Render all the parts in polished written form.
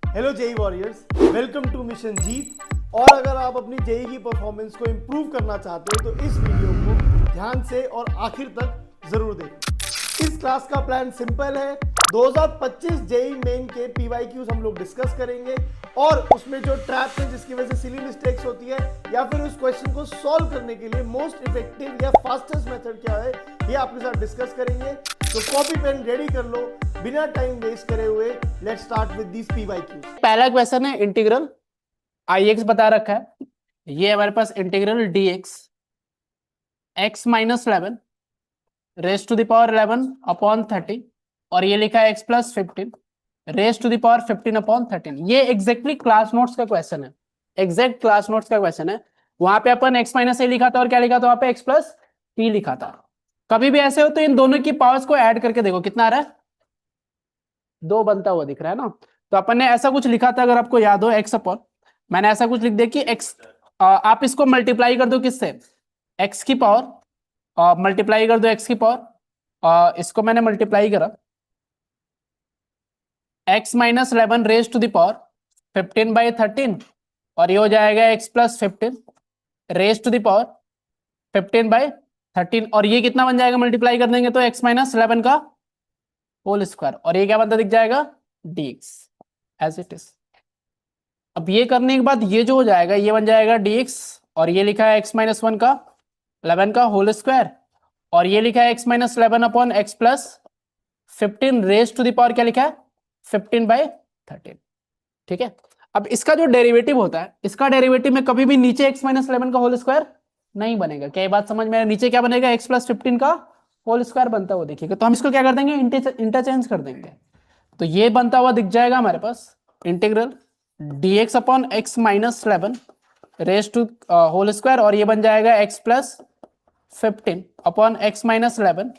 Hello JEE warriors, welcome to mission Jeet. और अगर आप अपनी जेई की परफॉर्मेंस को इंप्रूव करना चाहते हो तो इस वीडियो को ध्यान से और आखिर तक जरूर देखें। इस क्लास का प्लान सिंपल है। 2025 जेई मेन के पीवाईक्यूज हम लोग डिस्कस करेंगे और उसमें जो ट्रैप्स है जिसकी वजह से सिली मिस्टेक्स होती है या फिर उस क्वेश्चन को सॉल्व करने के लिए मोस्ट इफेक्टिव या फास्टेस्ट मेथड क्या है ये आपके साथ डिस्कस करेंगे। तो कॉपी पेन रेडी कर लो, बिना टाइम वेस्ट करे हुए let's start with this PYQs. पहला क्वेश्चन है इंटीग्रल आई बता रखा है। ये हमारे पास integral d x minus 11 raise to the power 11 upon 30 और ये लिखा है x plus 15 raise to the power 15 upon 13। ये एग्जैक्टली क्लास नोट्स का क्वेश्चन है, एग्जैक्ट क्लास नोट्स का क्वेश्चन है। वहां पे अपन एक्स माइनस ए लिखा था और क्या लिखा था वहां पे एक्स प्लस टी लिखा था। कभी भी ऐसे हो तो इन दोनों की पावर्स को ऐड करके देखो कितना आ रहा है, 2 बनता हुआ दिख रहा है ना। तो अपन ने ऐसा कुछ लिखा था, अगर आपको याद हो एक्स अपॉन, मैंने ऐसा कुछ लिख दिया कि एक्स, आप इसको मल्टीप्लाई कर दो किससे, एक्स की पावर, मल्टीप्लाई कर दो एक्स की पावर, इसको मैंने मल्टीप्लाई करा x minus 11 raise to the power 15/13 और ये हो जाएगा x plus 15 raise to the power 15/13 और ये कितना बन जाएगा, मल्टीप्लाई कर देंगे तो एक्स माइनस 11 का होल स्क्वायर और ये क्या बनता दिख जाएगा dx एज इट इज। अब ये करने के बाद ये जो हो जाएगा ये बन जाएगा dx और ये लिखा है एक्स माइनस 1 का 11 का होल स्क्वायर और ये लिखा है x minus 11 upon x plus 15 raise to the power क्या लिखा है 15/13। ठीक है, अब इसका जो डेरिवेटिव होता है, इसका डेरिवेटिव में कभी भी नीचे एक्स माइनस 11 का होल स्क्वायर नहीं बनेगा। क्या ये बात समझ में आया? नीचे क्या बनेगा, एक्स प्लस 15 का होल स्क्वायर बनता हुआ देखिएगा। तो हम इसको क्या कर देंगे, इंटरचेंज कर देंगे। तो ये बनता हुआ दिख जाएगा हमारे पास integral dx upon x minus 11 raise to whole square और ये बन जाएगा x plus 15 upon x minus 11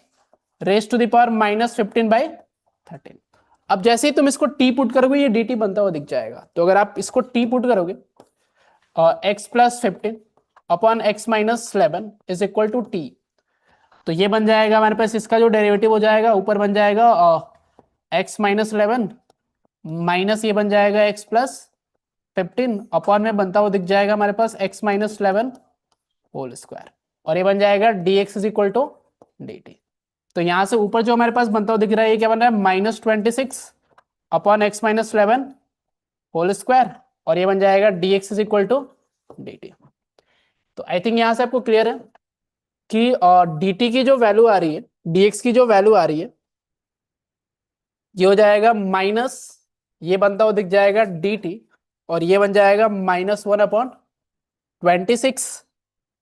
raise to the power minus 15/13। अब जैसे ही तुम इसको t पुट करोगे ये dt बनता हुआ दिख जाएगा। तो अगर आप इसको t पुट करोगे x plus 15 upon x minus 11 is equal to T, तो ये बन जाएगा हमारे पास, इसका जो डेरिवेटिव हो जाएगा ऊपर बन जाएगा एक्स माइनस 11 माइनस ये बन जाएगा एक्स प्लस 15 अपॉन में बनता हुआ दिख जाएगा हमारे पास एक्स माइनस 11 होल स्क्वायर और ये बन जाएगा dx is equal to dt। तो यहां से ऊपर जो हमारे पास बनता हुआ दिख रहा है ये क्या बन रहा है, -26 upon x minus 11 whole square और ये बन जाएगा dx is equal to dt। तो आई थिंक यहां से आपको क्लियर है कि dt की जो वैल्यू आ रही है, dx की जो वैल्यू आ रही है ये हो जाएगा माइनस, ये बनता हुआ दिख जाएगा dt और ये बन जाएगा -1/26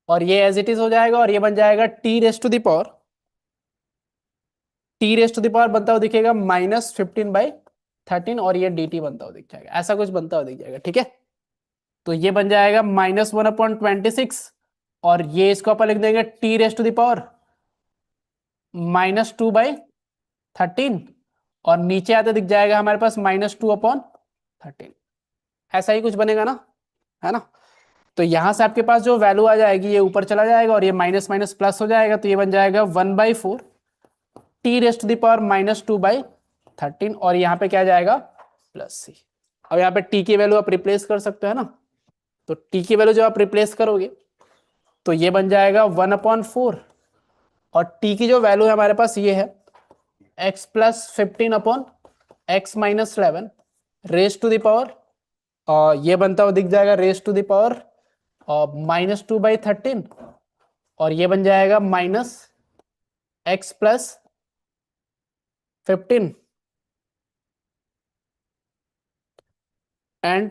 और ये एज इट इज हो जाएगा और ये बन जाएगा t raise to the power बनता हुआ दिखेगा -15/13 और ये dt बनता हुआ दिख जाएगा, ऐसा कुछ बनता हुआ दिख जाएगा। ठीक है, तो ये बन जाएगा -1/26 और ये इसको अपन लिख देंगे t raise to the power -2/13 और नीचे आते दिख जाएगा हमारे पास -2/13। ऐसा ही कुछ बनेगा ना, है ना। तो यहां से आपके पास जो वैल्यू आ जाएगी ये ऊपर चला जाएगा और ये माइनस माइनस प्लस हो जाएगा, तो ये बन जाएगा 1/4 t raise to the power -2/13 और यहाँ पे क्या जाएगा +c। अब यहाँ पे t की वैल्यू आप रिप्लेस कर सकते हो, है ना। तो t की वैल्यू जब आप रिप्लेस करोगे तो ये बन जाएगा 1/4 और t की जो वैल्यू है हमारे पास ये है x plus 15 upon x minus 11 raise to the power, ये बनता हुआ दिख जाएगा रेज टू द पावर -2/13 और ये बन जाएगा minus x plus 15 and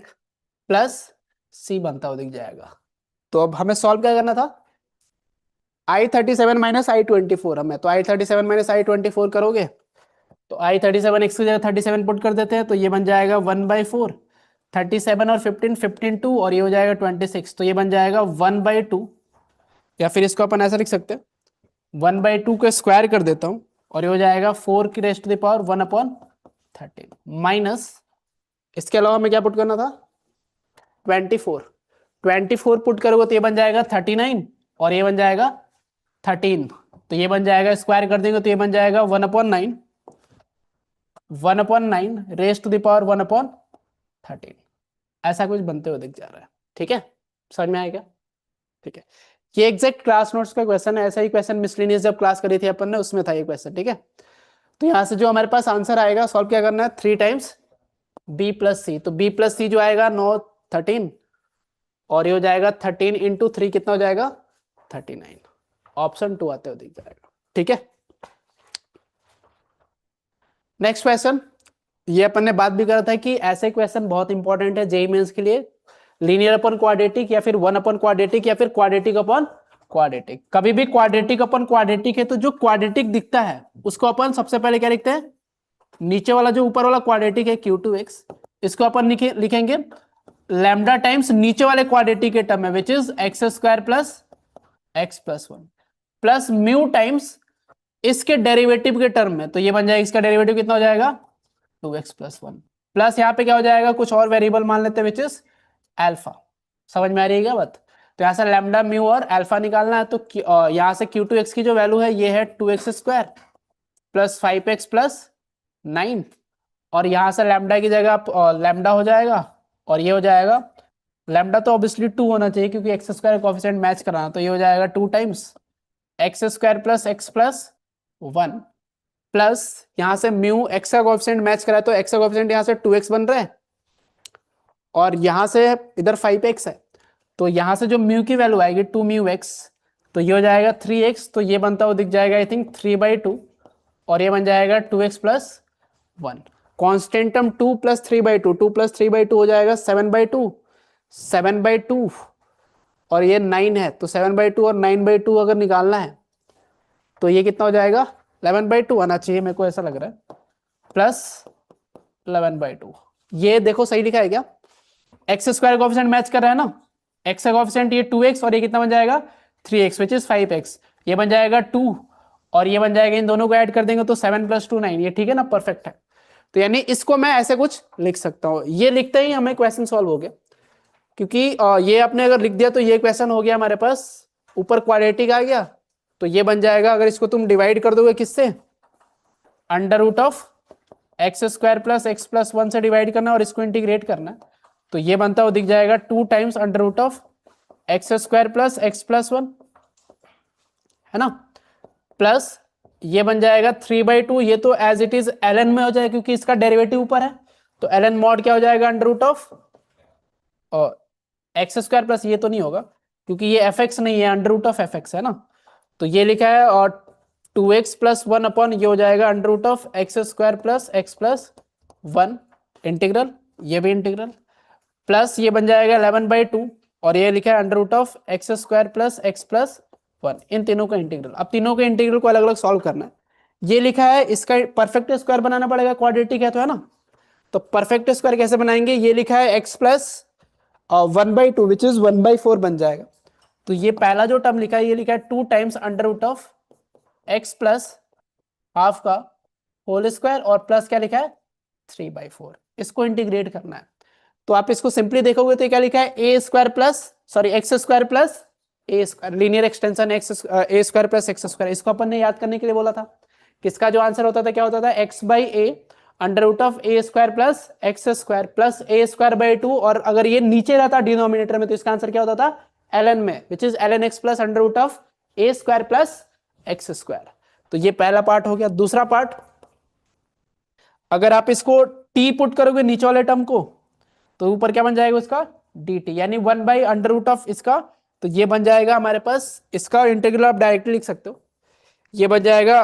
plus c बनता हुआ दिख जाएगा। तो अब हमें सॉल्व क्या करना था, I37 माइनस I24 हमें, तो I37 माइनस I24 करोगे तो I37 x की जगह 37 पुट कर देते हैं तो ये बन जाएगा 1/4, 37 और 15 2 और ये हो जाएगा 26, तो ये बन जाएगा 1/2 या फिर इसको अपन ऐसा लिख सकते हैं 1/2 को स्क्वायर कर देता हूं और ये हो जाएगा 4 की raise to the power 1/13 minus, इसके अलावा हमें क्या पुट करना था 24 पुट करोगे तो ये बन जाएगा 39 और ये बन जाएगा 13, तो ये बन जाएगा स्क्वायर कर देंगे तो ये बन जाएगा 1/9 रेज टू द पावर 13, ऐसा कुछ बनते हुए दिख जा रहा है। ठीक है, समझ में आएगा? ठीक है, ये एग्जैक्ट क्लास नोट्स का क्वेश्चन है, ऐसा ही क्वेश्चन मिसलेनियस जब क्लास करी थी अपन ने उसमें था ये क्वेश्चन। ठीक है, तो यहाँ से जो हमारे पास आंसर आएगा, सॉल्व क्या करना है, 3 टाइम्स b प्लस सी, तो b प्लस सी जो आएगा 9 13, और ये हो जाएगा 13 इंटू 3 कितना हो जाएगा 39, ऑप्शन 2 आते हुए दिख जाएगा। ठीक है, नेक्स्ट क्वेश्चन, ये अपन ने बात भी करा था कि ऐसे क्वेश्चन बहुत इंपॉर्टेंट है जेईई मेंस के लिए, लीनियर अपॉन क्वाड्रेटिक या फिर वन अपॉन क्वाड्रेटिक या फिर क्वाड्रेटिक अपॉन क्वाड्रेटिक। कभी भी क्वाड्रेटिक अपॉन क्वाड्रेटिक है तो जो क्वाड्रेटिक दिखता है उसको अपन सबसे पहले क्या लिखते हैं, नीचे वाला जो ऊपर वाला क्वाड्रेटिक है q2x, इसको अपन लिखेंगे लैम्डा टाइम्स नीचे वाले क्वाड्रेटिक के टर्म में which is x square plus x plus one plus mu times इसके डेरिवेटिव के टर्म में, तो ये बन जाएगा, इसका डेरिवेटिव कितना हो जाएगा 2x प्लस वन, प्लस यहाँ पे क्या हो जाएगा कुछ और वेरिएबल मान लेते हैं विच इज अल्फा। समझ में आ रही है क्या बात? तो यहाँ से लैम्डा म्यू और अल्फा निकालना है, तो यहाँ से q2x की जो वैल्यू है ये है 2x square plus 5x plus 9, और यहाँ से लैम्डा की जगह लैम्डा हो जाएगा, और ये हो जाएगा लैम्डा तो ऑब्वियसली 2 होना चाहिए क्योंकि एक्स स्क्वायर कोएफिशिएंट मैच कराना, तो ये हो जाएगा 2 times x square plus x plus 1 plus यहाँ से म्यू एक्स का कोएफिशिएंट मैच करा है तो एक्स का कोएफिशिएंट यहाँ से 2x बन रहा है, और यहाँ से इधर 5x है, तो यहाँ से जो म्यू की वैल्यू आएगी 2 म्यू एक्स, तो ये हो जाएगा 3x, तो ये बनता हुआ दिख जाएगा आई थिंक 3/2, और ये बन जाएगा 2x plus 1, constant term 2 plus 3/2, 2 plus 3/2 हो जाएगा 7/2, 7/2 और ये 9 है, तो 7/2 और 9/2 अगर निकालना है तो ये कितना हो जाएगा 11/2 आना चाहिए, मेरे को ऐसा लग रहा है, प्लस 11/2। ये देखो सही लिखा है क्या, एक्स स्क्वायर कोएफिशिएंट मैच कर रहा है ना, एक्स का कोएफिशिएंट ये 2x और ये कितना बन जाएगा 3x विच इज 5x, ये बन जाएगा 2 और ये बन जाएगा, इन दोनों को ऐड कर देंगे तो 7 + 2 9, ये ठीक है ना, परफेक्ट है। तो यानी इसको मैं ऐसे कुछ लिख सकता हूं, ये लिखते ही हमें क्वेश्चन सॉल्व हो गया, क्योंकि ये आपने अगर लिख दिया तो ये क्वेश्चन हो गया हमारे पास, ऊपर क्वाड्रेटिक आ गया, तो ये बन जाएगा, अगर इसको तुम डिवाइड कर दोगे किससे, under root of x square plus x plus 1 से डिवाइड करना और इसको इंटीग्रेट करना, तो ये बनता हुआ दिख जाएगा 2 times under root of x square plus x plus 1, है ना, प्लस ये बन जाएगा 3/2, ये तो एज इट इज ln में हो जाएगा क्योंकि इसका डेरिवेटिव ऊपर है, तो ln मॉड क्या हो जाएगा under root of x square plus, ये तो नहीं होगा क्योंकि ये fx नहीं है, अंडर रूट ऑफ fx है ना, तो ये लिखा है, और 2x प्लस 1 अपॉन ये हो जाएगा under root of x square plus x plus 1 integral, ये भी इंटीग्रल, प्लस ये बन जाएगा 11/2 और ये लिखा है under root of x square plus x plus 1, इन तीनों का इंटीग्रल। अब तीनों के इंटीग्रल को अलग अलग सॉल्व करना है, ये लिखा है, इसका परफेक्ट स्क्वायर बनाना पड़ेगा, क्वाड्रेटिक है तो, है ना, तो परफेक्ट स्क्वायर कैसे बनाएंगे, ये लिखा है x प्लस 1/2 विच इज 1/4 बन जाएगा, तो ये पहला जो टर्म लिखा है ये लिखा है 2 times under root of x plus half का होल स्क्वायर और प्लस क्या लिखा है 3/4, इसको इंटीग्रेट करना है, तो आप इसको सिंपली देखोगे तो क्या लिखा है a square plus sorry x square plus a square, linear extension x A square plus x square, इसको अपन ने याद करने के लिए बोला था, किसका जो आंसर होता था क्या होता था x/a under root of a square plus x square plus a square by 2, और अगर ये नीचे रहता डिनोमिनेटर में तो इसका आंसर क्या होता था ln में, which is ln x plus under root of a square plus x square. तो ये पहला पार्ट हो गया। दूसरा पार्ट, अगर आप इसको t पुट करोगे नीचे वाले टर्म को तो ऊपर क्या बन जाएगा उसका dt, यानी 1/अंडर रूट ऑफ इसका, तो ये बन जाएगा हमारे पास, इसका इंटीग्रल आप डायरेक्टली लिख सकते हो, ये बन जाएगा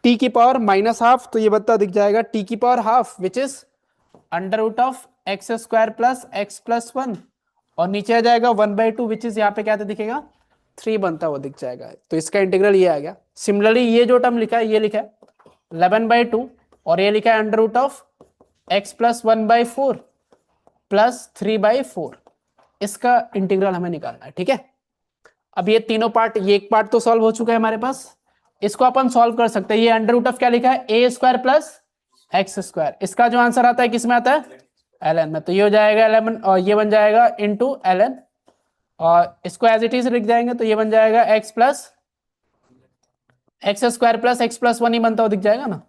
t की पावर -½ तो ये बता दिख जाएगा t की power ½ which is under root of x square plus x plus 1, और नीचे आ जाएगा 1/2 विच इज यहाँ पे क्या दिखेगा 3 बनता हुआ दिख जाएगा, तो इसका इंटीग्रल ये आ गया। सिमिलरली ये जो टर्म लिखा है ये लिखा है 11/2 और ये लिखा है under root of x plus 1/4 plus 3/4, इसका इंटीग्रल हमें निकालना है। ठीक है, अब ये तीनों पार्ट, ये एक पार्ट तो सॉल्व हो चुका है हमारे पास, इसको अपन सॉल्व कर सकते हैं। ये अंडर रूट ऑफ क्या लिखा है ए स्क्वायर प्लस एक्स स्क्वायर, इसका जो आंसर आता है किस में आता है ln में, तो ये हो जाएगा 11 और ये बन जाएगा इनटू ln, और इसको एज इट इज लिख जाएंगे तो ये बन जाएगा x plus x square plus x plus 1 ही बनता हुआ दिख जाएगा ना,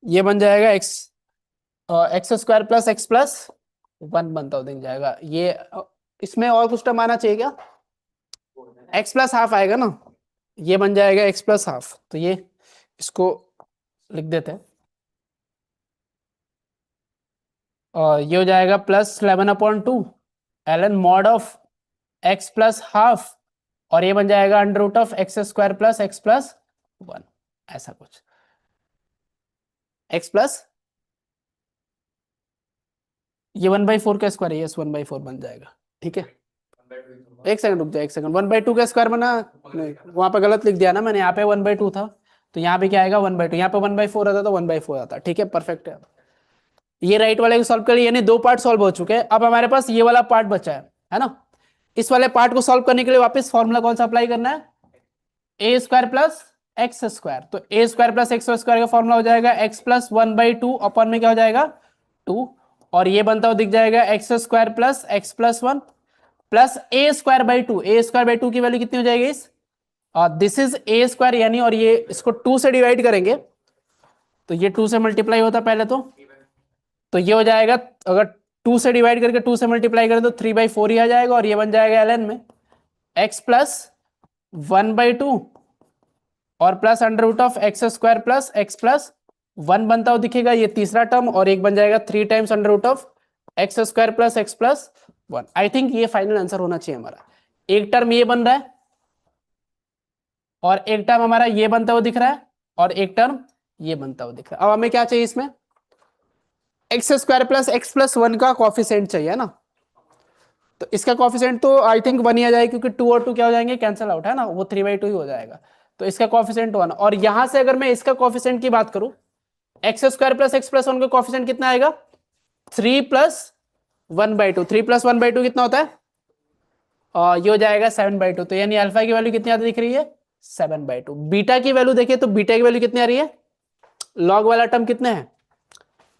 ये बन जाएगा x x square plus x plus one बनता हो दिख जाएगा ये। इसमें और कुछ टर्म आना चाहिए क्या? एक्स प्लस हाफ आएगा ना, ये बन जाएगा एक्स प्लस हाफ। तो ये इसको लिख देते हैं, और ये हो जाएगा plus 11/2 ln mod of x plus half, और ये बन जाएगा under root of x square plus x plus one, ऐसा कुछ एक्स प्लस ये 1/4 का स्क्वायर है, यस 1/4 बन जाएगा। ठीक है, एक सेकंड रुक जाए, एक सेकंड। 1/2 का स्क्वायर बना नहीं, वहां पे गलत लिख दिया ना मैंने, यहाँ पे 1/2 था, तो यहाँ पे क्या आएगा 1/2, यहाँ पे 1/4 आता तो 1/4 आता। ठीक है, परफेक्ट है। ये राइट वाले को सॉल्व कर लिया, यानी दो पार्ट सॉल्व हो चुके हैं। अब हमारे पास ये वाला पार्ट बचा है ना। इस वाले पार्ट को सॉल्व करने के लिए वापस फॉर्मूला कौन सा अप्लाई करना है? ए स्क्वायर प्लस एक्स स्क्वायर। तो ए स्क्वायर प्लस एक्स स्क्वायर का फॉर्मूला हो जाएगा एक्स प्लस 1/2 अपन में क्या हो जाएगा 2, और ये बनता हुआ दिख जाएगा x square plus x plus 1 plus a square by 2। A square by 2 की वैल्यू कितनी हो जाएगी इस, दिस इज ए स्क्वायर यानी, और ये इसको 2 से डिवाइड करेंगे तो ये 2 से मल्टीप्लाई होता पहले तो ये हो जाएगा, अगर 2 से डिवाइड करके 2 से मल्टीप्लाई करें तो 3/4 ही आ जाएगा, और ये बन जाएगा ln में x प्लस 1/2 और plus under root of x square plus x plus 1 बनता हुआ दिखेगा, ये तीसरा टर्म, और एक बन जाएगा 3 times under root of x square plus x plus 1। I think ये फाइनल आंसर होना चाहिए हमारा। एक टर्म ये बन रहा है, और एक टर्म हमारा ये बनता हुआ दिख रहा है, और एक टर्म ये बनता हुआ दिख रहा है। अब हमें क्या चाहिए इसमें, x square plus x plus 1 का कॉफिशिएंट चाहिए ना। तो इसका कॉफिशिएंट तो आई थिंक 1 ही आ जाएगा, क्योंकि 2 और 2 क्या हो जाएंगे, कैंसिल आउट है ना, वो 3/2 ही हो जाएगा। तो इसका कॉफिशिएंट 1, और यहां से अगर मैं इसका कॉफिशिएंट की बात करूं, x square plus x plus 1 का कॉफिशिएंट कितना आएगा 3 प्लस 1/2। 3 प्लस 1/2 कितना होता है, और ये हो जाएगा 7/2। तो यानी अल्फा की वैल्यू कितनी आती दिख रही है 7/2। बीटा की वैल्यू देखिए तो बीटा की वैल्यू कितनी आ रही है, लॉग वाला टर्म कितने हैं,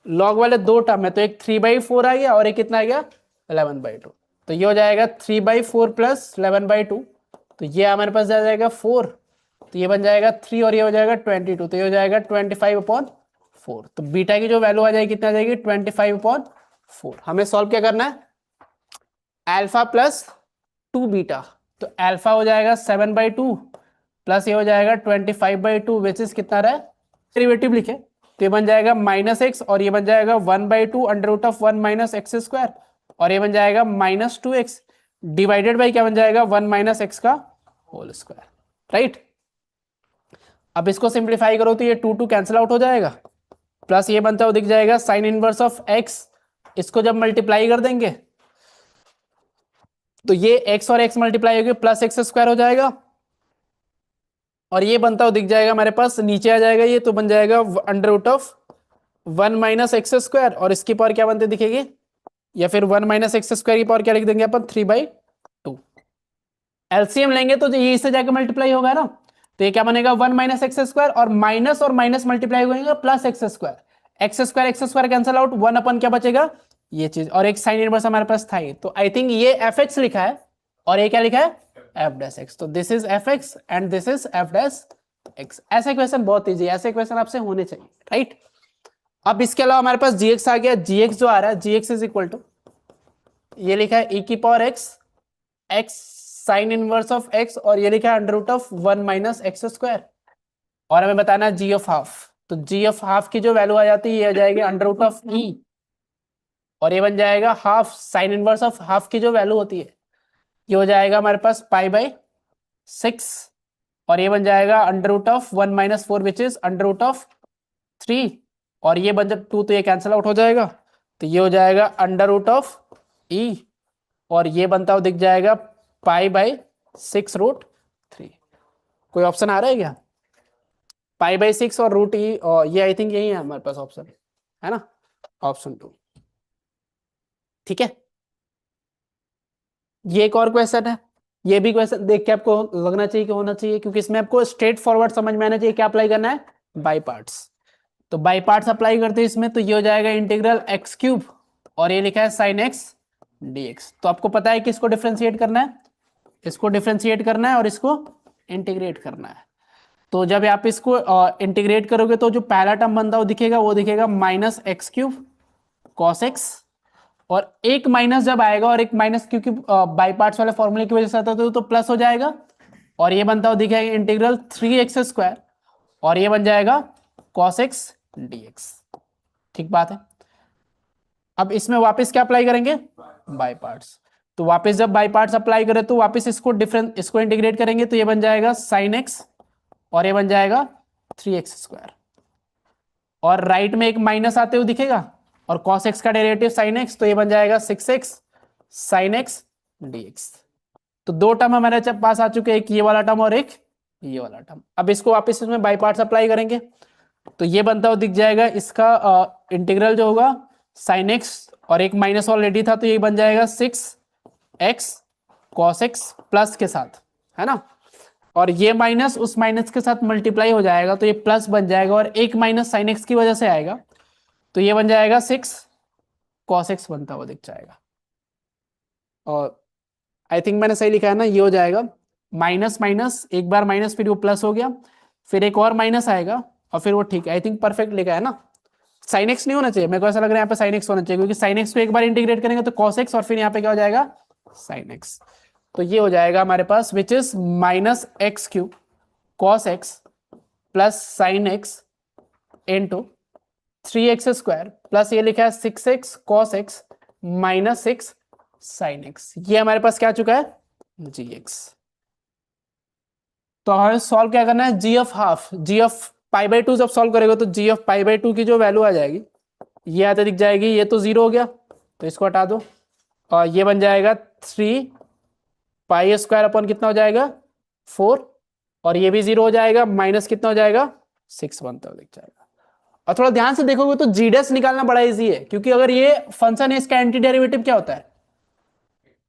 लॉग वाले दो टर्म है, तो एक 3/4 आ गया और एक कितना आ गया 11/2। तो ये हो जाएगा 3/4 प्लस 11/2, तो ये हमारे पास आ जाएगा 4, तो ये बन जाएगा 3 और ये हो जाएगा 22, तो ये हो जाएगा 25/4। तो बीटा की जो वैल्यू आ जाएगी कितना आ जाएगी 25/4। हमें सॉल्व क्या करना है, अल्फा प्लस 2 बीटा, तो अल्फा हो जाएगा 7/2 प्लस ये हो जाएगा 25/2 विच इज कितना रहा है, डेरिवेटिव लिखे तो ये बन जाएगा -x, और ये बन जाएगा 1/2 under root of 1 minus x square, और ये बन जाएगा -2x डिवाइडेड बाई क्या बन जाएगा 1 माइनस एक्स का होल स्क्वायर, राइट। अब इसको सिंप्लीफाई करो तो ये 2 कैंसिल आउट हो जाएगा, प्लस ये बनता हुआ दिख जाएगा साइन इनवर्स ऑफ x, इसको जब मल्टीप्लाई कर देंगे तो ये x और x मल्टीप्लाई होगी प्लस एक्स स्क्वायर हो जाएगा, और ये बनता हुआ दिख जाएगा हमारे पास नीचे आ जाएगा ये, तो बन जाएगा under root of 1 minus x square, और इसकी पावर क्या बनते दिखेगी, या फिर 1 माइनस एक्स स्क्वायर की पावर क्या लिख देंगे अपन 3/2। एलसीएम लेंगे तो ये इससे जाकर मल्टीप्लाई होगा ना, तो ये क्या बनेगा 1 माइनस एक्स स्क्वायर, और माइनस मल्टीप्लाई होगा plus x square, x square cancel out, 1 अपन क्या बचेगा ये चीज, और एक साइन इनवर्स हमारे पास था ही। तो आई थिंक ये एफ एक्स लिखा है और ये क्या लिखा है एफ डैश एक्स, तो this is F x and this is F dash x. ऐसे क्वेश्चन बहुत इजी, ऐसे क्वेश्चन आपसे होने चाहिए, राइट। अब इसके अलावा हमारे पास जीएक्स आ गया, जीएक्स जो आ रहा है जीएक्स इज इक्वल टू ये लिखा है e की power x x sine inverse of x, और ये लिखा है under root of 1 minus x square, और हमें बताना है जी ऑफ हाफ। तो जी ऑफ हाफ की जो वैल्यू आ जाती है ये आ जाएगी अंडर रूट ऑफ ई, और ये बन जाएगा half sine inverse of half की जो वैल्यू होती है ये हो जाएगा हमारे पास π/6, और ये बन जाएगा under root of 1 minus 4 which is under root of 3, और ये बन जाए 2 तो ये कैंसिल आउट हो जाएगा, तो ये हो जाएगा अंडर रूट ऑफ ई, और ये बनता हुआ दिख जाएगा π/6√3। कोई ऑप्शन आ रहा है क्या, π/6 और रूट ई, और ये आई थिंक यही है हमारे पास ऑप्शन, है ना, ऑप्शन 2। ठीक है, ये एक और क्वेश्चन है, ये भी क्वेश्चन देख के आपको लगना चाहिए कि होना चाहिए, क्योंकि इसमें आपको स्ट्रेट फॉरवर्ड समझ में आना चाहिए क्या अप्लाई करना है बाई पार्ट्स। तो बाई पार्ट्स अप्लाई करते हैं इसमें, तो ये हो जाएगा इंटीग्रल x3, और ये लिखा है sin x dx। तो आपको पता है कि इसको डिफरेंशिएट करना है, इसको डिफरेंशिएट करना है और इसको इंटीग्रेट करना है। तो जब आप इसको इंटीग्रेट करोगे तो जो पहला टर्म बनता है वो दिखेगा -x3 कॉस एक्स, और एक माइनस जब आएगा, और एक माइनस क्योंकि बाई पार्ट्स वाले फॉर्मूले की वजह से आता है तो प्लस हो जाएगा, और ये बनता हो दिखेगा इंटीग्रल 3x², और ये बन जाएगा cos x dx। ठीक बात है। अब इसमें वापस क्या अप्लाई करेंगे, बाई पार्ट्स। तो वापस जब बाई पार्ट्स अप्लाई करें तो वापस इसको इंटीग्रेट करेंगे, तो ये बन जाएगा sin x, और ये बन जाएगा 3x², और राइट में एक माइनस आते हुए दिखेगा, और cos x का डेरिवेटिव sin x, तो ये बन जाएगा 6x sin x dx। तो दो टर्म हमारे पास आ चुके हैं, एक ये वाला टर्म और एक ये वाला टर्म। अब इसको वापस इसमें बाई पार्ट्स अप्लाई करेंगे, तो ये बनता हुआ दिख जाएगा, इसका इंटीग्रल जो होगा sin x, और एक माइनस ऑलरेडी था तो ये बन जाएगा 6x cos x प्लस के साथ, है ना, और ये माइनस उस माइनस के साथ मल्टीप्लाई हो जाएगा तो ये प्लस बन जाएगा, और एक माइनस sin x की वजह से आएगा, तो ये बन जाएगा 6 cos x बनता हुआ दिख जाएगा। और आई थिंक मैंने सही लिखा है ना, ये हो जाएगा माइनस माइनस, एक बार माइनस फिर वो प्लस हो गया, फिर एक और माइनस आएगा, और फिर वो ठीक है। आई थिंक परफेक्ट लिखा है ना, sin x नहीं होना चाहिए, मेरे को ऐसा लग रहा है यहाँ पे sin x होना चाहिए, क्योंकि sin x को एक बार इंटीग्रेट करेंगे तो cos x, और फिर यहाँ पे क्या हो जाएगा sin x। तो ये हो जाएगा हमारे पास which is -x³ cos x plus sin x into 3x² plus ये लिखा है 6x cos x minus 6 sin x। ये हमारे पास क्या आ चुका है gx। तो हमें सॉल्व क्या करना है, g of half, g of π/2 जब सॉल्व करेगा तो g ऑफ π/2 की जो वैल्यू आ जाएगी ये आते दिख जाएगी, ये तो 0 हो गया तो इसको हटा दो, और ये बन जाएगा 3π² अपॉन कितना हो जाएगा 4, और ये भी 0 हो जाएगा, माइनस कितना हो जाएगा 6 बनता हुआ दिख जाएगा। और थोड़ा ध्यान से देखोगे तो g' निकालना बड़ा इजी है, क्योंकि अगर ये फंक्शन है इसका एंटी डेरिवेटिव क्या होता है,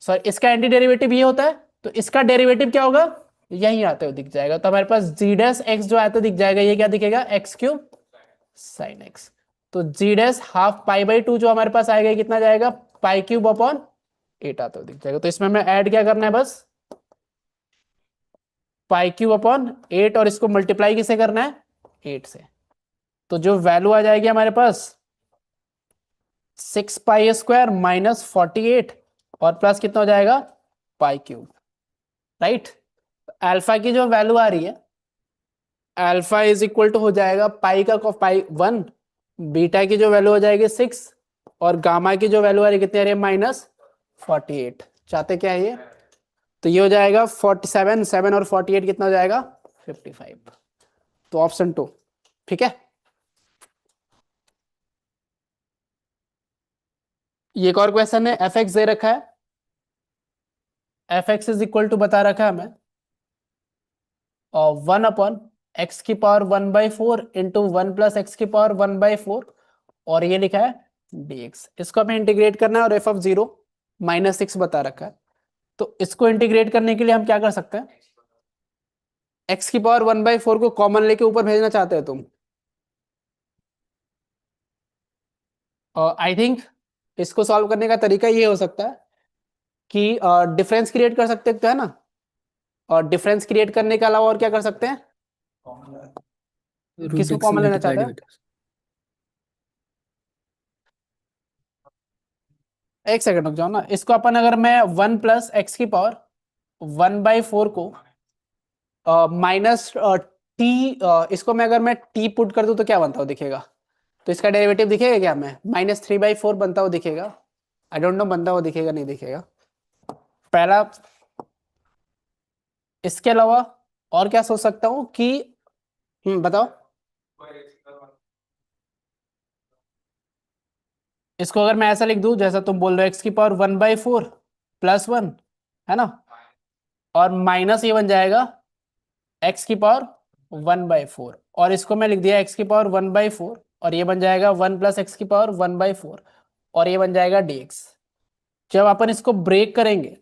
सॉरी इसका एंटी डेरिवेटिव ये होता है, तो इसका डेरिवेटिव क्या होगा यही आते हुए दिख जाएगा। तो हमारे पास g' जो आता दिख जाएगा, ये क्या दिखेगा x³ sin x। तो g' हाफ π/2 जो हमारे पास आएगा कितना जाएगा π³ अपॉन 8 आता हुआ दिख जाएगा। तो इसमें हमें ऐड क्या करना है, बस π³ अपॉन 8, और इसको मल्टीप्लाई किसे करना है 8 से। तो जो वैल्यू आ जाएगी हमारे पास 6π² माइनस 48, और प्लस कितना हो जाएगा π³, राइट। अल्फा की जो वैल्यू आ रही है, अल्फा इज इक्वल टू हो जाएगा पाई का π1, बीटा की जो वैल्यू हो जाएगी 6, और गामा की जो वैल्यू आ रही है कितनी आ रही है -48। चाहते क्या है ये, तो ये हो जाएगा 47, 7 और 48 कितना हो जाएगा 55। तो ऑप्शन 2 ठीक है। ये एक और क्वेश्चन है, एफ एक्स दे रखा है, f x is equal to बता रखा है हमें, और 1/x⁴ इंटू 1+x⁴ और ये लिखा है dx। इसको हमें इंटीग्रेट करना है, और f(0) -6 बता रखा है। तो इसको इंटीग्रेट करने के लिए हम क्या कर सकते हैं, x⁴ को कॉमन लेके ऊपर भेजना चाहते हो तुम, आई थिंक इसको सॉल्व करने का तरीका ये हो सकता है कि डिफरेंस क्रिएट कर सकते तो है ना, और डिफरेंस क्रिएट करने के अलावा और क्या कर सकते हैं, किसको कॉमन लेना चाहते हैं, एक सेकंड रुक जाओ ना। इसको अपन अगर मैं 1+x⁴ को माइनस टी, इसको मैं अगर मैं टी पुट कर दूं तो क्या बनता हो दिखेगा, तो इसका डेरिवेटिव दिखेगा क्या, मैं -3/4 बनता हुआ दिखेगा, आई डोंट नो बनता हुआ दिखेगा नहीं दिखेगा पहला। इसके अलावा और क्या सोच सकता हूं कि बताओ, इसको अगर मैं ऐसा लिख दूं जैसा तुम बोल रहे हो x⁴ 1/4 +1 है ना, और माइनस ये बन जाएगा x⁴ 1/4, और इसको मैं लिख दिया x⁴ 1/4, और ये बन जाएगा 1+x⁴ 1/4, और ये बन जाएगा dx। जब अपन इसको ब्रेक करेंगे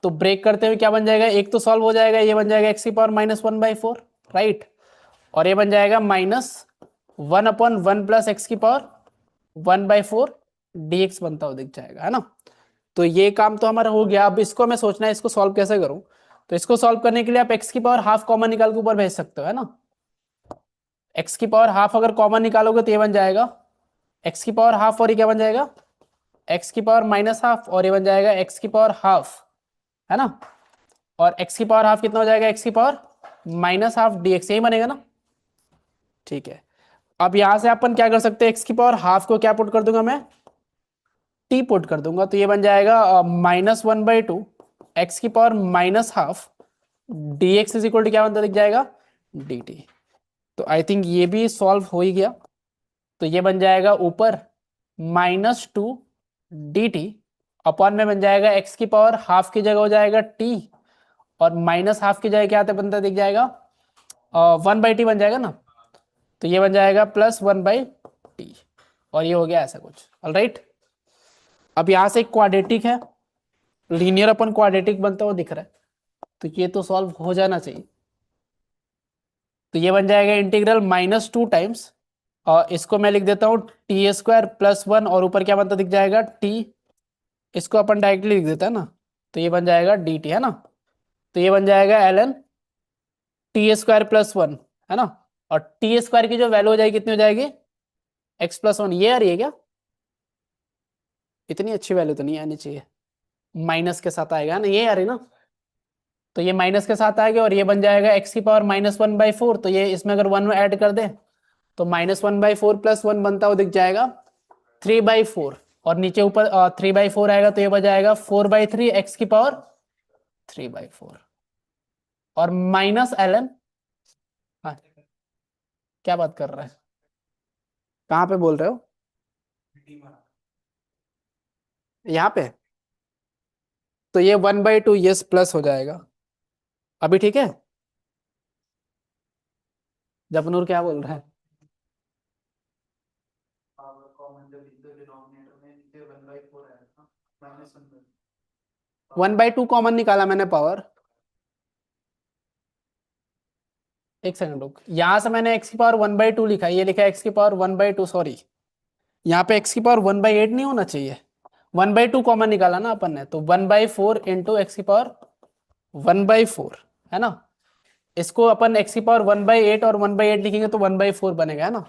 तो ब्रेक करते हुए क्या बन जाएगा, एक तो सॉल्व हो जाएगा, ये बन जाएगा x⁴ -1/4 राइट, और ये बन जाएगा -1/1+x⁴ 1/4 dx बनता हो दिख जाएगा, है ना। तो ये काम तो हमारा हो गया। अब इसको हमें सोचना है इसको सॉल्व कैसे करूं, तो इसको सॉल्व करने के लिए आप x⁴ कॉमन निकाल के ऊपर भेज सकते हो, है ना। x⁴ अगर कॉमन निकालोगे तो ये बन जाएगा एक्स की पावर हाफ और ये क्या बन जाएगा एक्स की पावर माइनस हाफ और ये बन जाएगा एक्स की पावर हाफ, है ना। और एक्स की पावर हाफ कितना हो जाएगा एक्स की power minus half d x, यही बनेगा ना। ठीक है, अब यहां से अपन क्या कर सकते हैं, एक्स की पावर हाफ को क्या पुट कर दूंगा मैं, टी पुट कर दूंगा, तो ये बन जाएगा -1/2 एक्स की power minus half d x is equal to क्या बनता दिख जाएगा डी टी। तो आई थिंक ये भी सॉल्व हो ही गया। तो ये बन जाएगा ऊपर -2 डी टी अपॉन में बन जाएगा एक्स की पावर हाफ की जगह हो जाएगा टी और माइनस हाफ की जगह क्या आता बनता दिख जाएगा 1/t बन जाएगा ना। तो ये बन जाएगा +1/t और ये हो गया ऐसा कुछ। ऑलराइट, अब यहां से एक क्वाड्रेटिक है, लीनियर अपन क्वाड्रेटिक बनता हुआ दिख रहा है, तो ये तो सॉल्व हो जाना चाहिए। तो ये बन जाएगा इंटीग्रल -2 टाइम्स और इसको मैं लिख देता हूँ t² + 1 और ऊपर क्या बनता दिख जाएगा t, इसको अपन डायरेक्टली लिख देता है ना, तो ये बन जाएगा dt, है ना। तो ये बन जाएगा ln t² + 1, है ना। और t² की जो वैल्यू हो जाएगी कितनी हो जाएगी x+1, ये आ रही है क्या, इतनी अच्छी वैल्यू तो नहीं आनी चाहिए, माइनस के साथ आएगा ना, ये आ रही ना। तो ये माइनस के साथ आएगा और ये बन जाएगा एक्स की पावर -1/4, तो ये इसमें अगर 1 ऐड कर दे तो -1/4 + 1 बनता हुआ दिख जाएगा 3/4 और नीचे ऊपर 3/4 आएगा तो ये बन जाएगा 4/3 एक्स की पावर 3/4 और माइनस ln, हाँ क्या बात कर रहा है, कहाँ पे बोल रहे हो, यहाँ पे। तो ये 1/2 यस प्लस हो जाएगा, अभी ठीक है। जपनूर क्या बोल रहा है, 1/2 कॉमन निकाला मैंने पावर, एक सेकंड रुक, यहां से मैंने x की पावर 1/2 लिखा, ये लिखा x की पावर 1/2, सॉरी यहाँ पे x की पावर 1/8 नहीं होना चाहिए, 1/2 कॉमन निकाला ना अपन ने, तो 1/4 इंटू एक्स की पावर 1/4, है ना। इसको अपन x की पावर 1/8 और 1/8 लिखेंगे तो 1/4 बनेगा, है ना।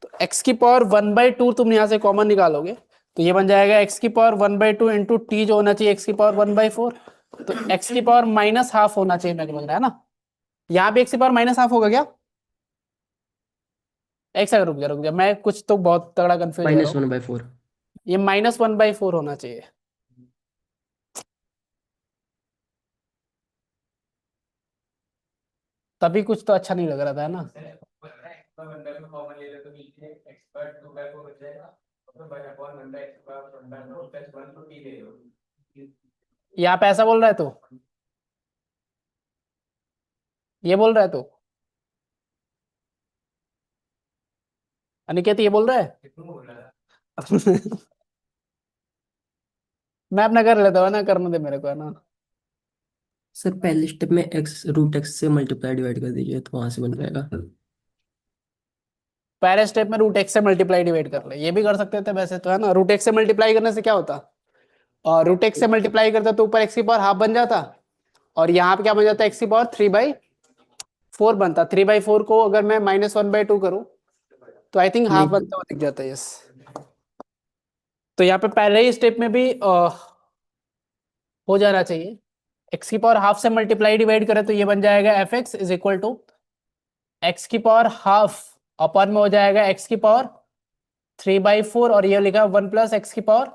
तो x की पावर 1/2 तुम यहाँ से कॉमन निकालोगे तो ये बन जाएगा x की पावर 1/2 इंटू टी जो होना चाहिए x की पावर 1/4, तो x की पावर माइनस हाफ होना चाहिए मेरे को लग रहा है ना। यहाँ पे x की पावर माइनस हाफ होगा क्या, एक सेकंड रुक जा मैं कुछ तो बहुत तगड़ा कंफ्यूज हो रहा हूँ, -1/4। ये -1/4 होना चाहिए। तभी कुछ तो अच्छा नहीं लग रहा था, है ना। यहाँ पे ऐसा बोल रहा है तो ये बोल रहा है तो अनिकेत ये बोल रहा है मैं अपना कर लेता हूँ ना, करने दे मेरे को, है ना। सर पहले स्टेप में x√x से मल्टीप्लाई डिवाइड कर दीजिए तो वहां से बन जाएगा। पहले स्टेप में √x से मल्टीप्लाई डिवाइड कर ले, ये भी कर सकते थे वैसे तो, है ना। √x से मल्टीप्लाई करने से क्या होता, और √x से मल्टीप्लाई करता तो ऊपर x की पावर हाफ बन जाता और यहाँ पे क्या बन जाता x की पावर 3/4 बनता। 3/4 को अगर मैं -1/2 करूं तो आई थिंक हाफ नहीं, बनता हुआ दिख जाता है, यस। तो यहाँ पे पहले ही स्टेप में भी हो जाना चाहिए, x की पावर हाफ से मल्टीप्लाई डिवाइड करें तो ये बन जाएगा f(x) is equal to x की पावर हाफ अपॉन में हो जाएगा x की पावर 3/4 और ये लिखा 1 + x की पावर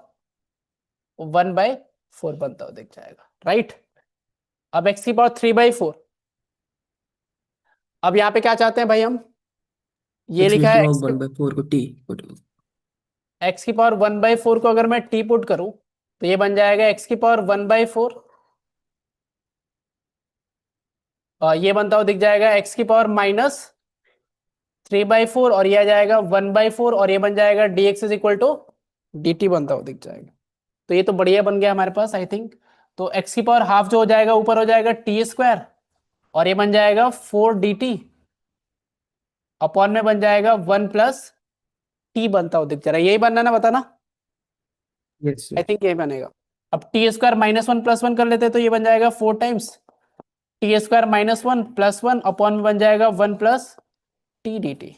1/4 बनता हुआ दिख जाएगा, राइट। अब x की पावर 3/4, अब यहाँ पे क्या चाहते हैं भाई हम, ये x लिखा की है पावर 1/4 को t x की पावर 1/4 को अगर मैं t पुट करूं तो ये बन जाएगा x की पावर 1/4 और ये बनता हुआ दिख जाएगा x की पावर -3/4 और ये आ जाएगा 1/4 और ये बन जाएगा dx is equal to dt बनता हुआ दिख जाएगा। तो ये तो बढ़िया बन गया हमारे पास आई थिंक। तो x की पावर हाफ जो हो जाएगा ऊपर हो जाएगा t² और ये बन जाएगा 4dt अपॉन में बन जाएगा 1 + t बनता हुआ दिख जा रहा है, यही बनना ना, बताना। यस आई थिंक यही बनेगा। अब t² -1 + 1 कर लेते तो ये बन जाएगा 4 टाइम्स t² -1 + 1 अपॉन में बन जाएगा 1 + t dt।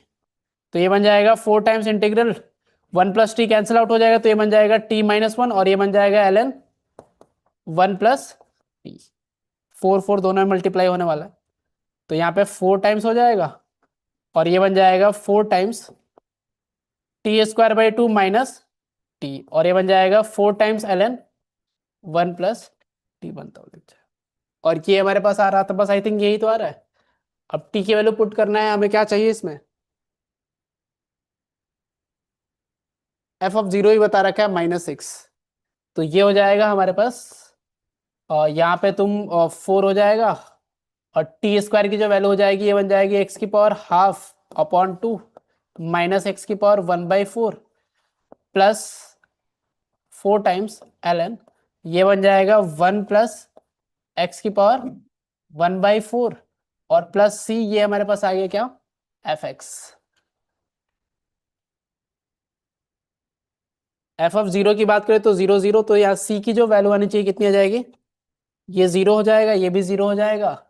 तो ये बन जाएगा 4 times integral 1 plus T cancel out हो जाएगा तो ये बन जाएगा t माइनस 1 और ये बन जाएगा ln 1 प्लस टी। 4 दोनों में मल्टीप्लाई होने वाला है तो यहाँ पे 4 टाइम्स हो जाएगा और ये बन जाएगा 4 times T square by 2 minus T और ये बन जाएगा 4 टाइम्स ln 1 प्लस टी बनता हो दिख जाए। और ये हमारे पास आ रहा था, बस आई थिंक यही तो आ रहा है। अब टी की वैल्यू पुट करना है हमें, क्या चाहिए इसमें, f(0) ही बता रखा है -6, तो ये हो जाएगा हमारे पास यहाँ पे तुम 4 हो जाएगा और टी स्क्वायर की जो वैल्यू हो जाएगी ये बन जाएगी x की power half upon 2 minus x की पावर 1/4 प्लस 4 टाइम्स ln, ये बन जाएगा 1 प्लस x की पावर 1/4 और प्लस c, ये हमारे पास आ गया क्या, fx। f(0) की बात करें तो 0 0, तो यहाँ c की जो वैल्यू आनी चाहिए कितनी आ जाएगी, ये 0 हो जाएगा, ये भी 0 हो जाएगा